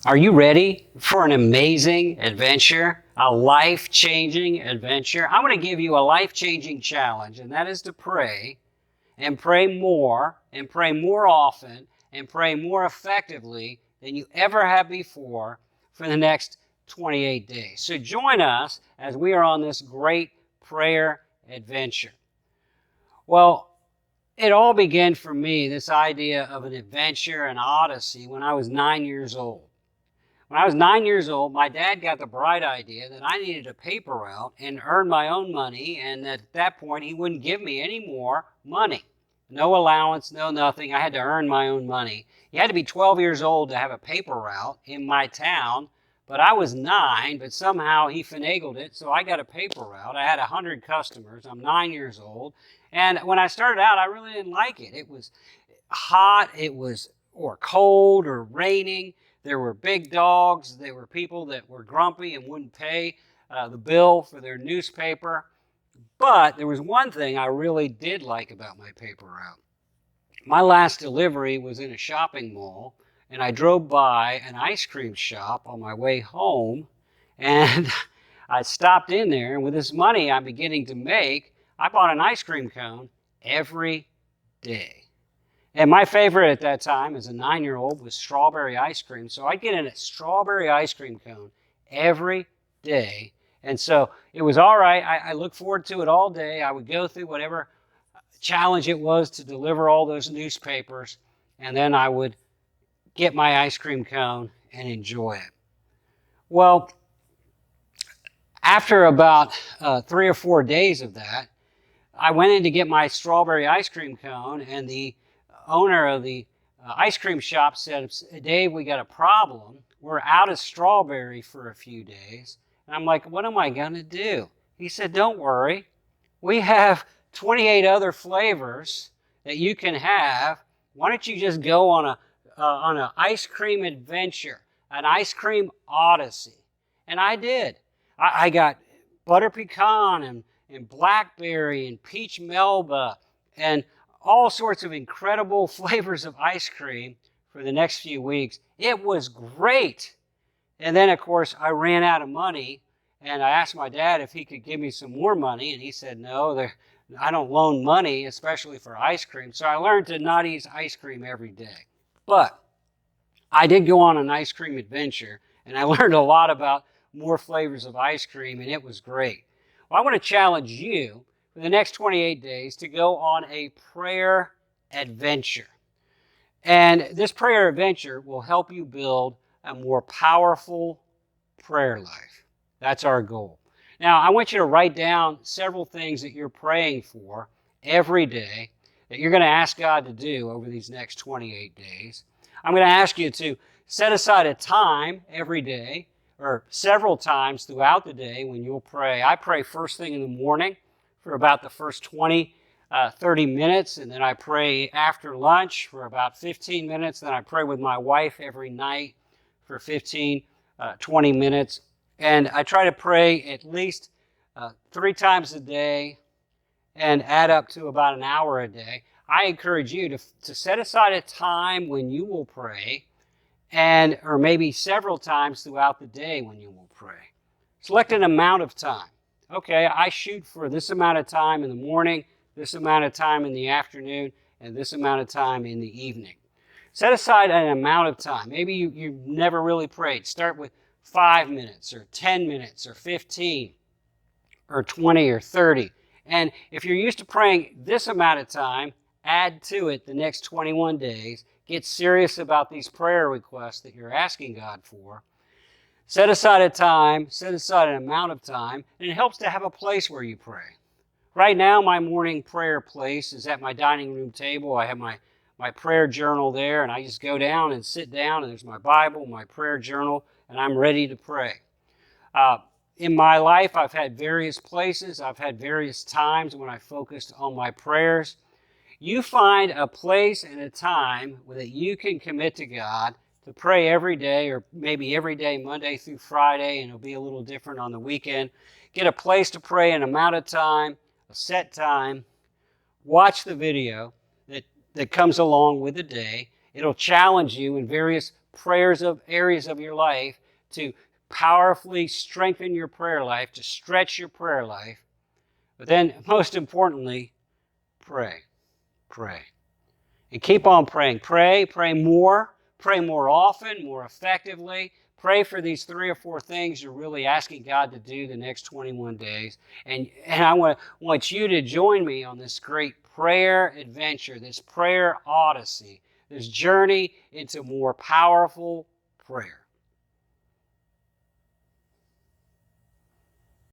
Are you ready for an amazing adventure? A life-changing adventure? I'm going to give you a life-changing challenge, and that is to pray and pray more and pray more often and pray more effectively than you ever have before for the next 28 days. So join us as we are on this great prayer adventure. Well, it all began for me, this idea of an adventure, an odyssey, when I was 9 years old. When I was 9 years old, my dad got the bright idea that I needed a paper route and earn my own money, and at that point he wouldn't give me any more money. No allowance, no nothing. I had to earn my own money. You had to be 12 years old to have a paper route in my town, but I was 9, but somehow he finagled it, so I got a paper route. I had 100 customers. I'm 9 years old, and when I started out, I really didn't like it. It was hot, or cold, or raining. There were big dogs. There were people that were grumpy and wouldn't pay the bill for their newspaper. But there was one thing I really did like about my paper route. My last delivery was in a shopping mall, and I drove by an ice cream shop on my way home, and I stopped in there, and with this money I'm beginning to make, I bought an ice cream cone every day. And my favorite at that time as a 9-year-old was strawberry ice cream. So I'd get in a strawberry ice cream cone every day. And so it was all right. I looked forward to it all day. I would go through whatever challenge it was to deliver all those newspapers. And then I would get my ice cream cone and enjoy it. Well, after about 3 or 4 days of that, I went in to get my strawberry ice cream cone, and the owner of the ice cream shop said, "Dave, we got a problem. We're out of strawberry for a few days." And I'm like, "What am I going to do?" He said, "Don't worry. We have 28 other flavors that you can have. Why don't you just go on an ice cream adventure, an ice cream odyssey?" And I did. I got butter pecan and blackberry and peach melba and all sorts of incredible flavors of ice cream for the next few weeks. It was great. And then, of course, I ran out of money, and I asked my dad if he could give me some more money, and he said, "No, I don't loan money, especially for ice cream." So I learned to not eat ice cream every day. But I did go on an ice cream adventure, and I learned a lot about more flavors of ice cream, and it was great. Well, I want to challenge you for the next 28 days to go on a prayer adventure. And this prayer adventure will help you build a more powerful prayer life. That's our goal. Now, I want you to write down several things that you're praying for every day that you're going to ask God to do over these next 28 days. I'm going to ask you to set aside a time every day or several times throughout the day when you'll pray. I pray first thing in the morning for about the first 30 minutes, and then I pray after lunch for about 15 minutes. Then I pray with my wife every night for 20 minutes. And I try to pray at least 3 times a day and add up to about an hour a day. I encourage you to set aside a time when you will pray, or maybe several times throughout the day when you will pray. Select an amount of time. Okay, I shoot for this amount of time in the morning, this amount of time in the afternoon, and this amount of time in the evening. Set aside an amount of time. Maybe you've never really prayed. Start with 5 minutes or 10 minutes or 15 or 20 or 30. And if you're used to praying this amount of time, add to it the next 21 days. Get serious about these prayer requests that you're asking God for. Set aside a time, set aside an amount of time, and it helps to have a place where you pray. Right now, my morning prayer place is at my dining room table. I have my prayer journal there, and I just go down and sit down, and there's my Bible, my prayer journal, and I'm ready to pray. In my life, I've had various places. I've had various times when I focused on my prayers. You find a place and a time that you can commit to God to pray every day, or maybe every day, Monday through Friday, and it'll be a little different on the weekend. Get a place to pray, an amount of time, a set time. Watch the video that comes along with the day, It'll challenge you in various areas of your life to powerfully strengthen your prayer life, to stretch your prayer life. But then, most importantly, pray. Pray. And keep on praying. Pray more often, more effectively. Pray for these 3 or 4 things you're really asking God to do the next 21 days. And I want you to join me on this great prayer adventure, this prayer odyssey, this journey into more powerful prayer.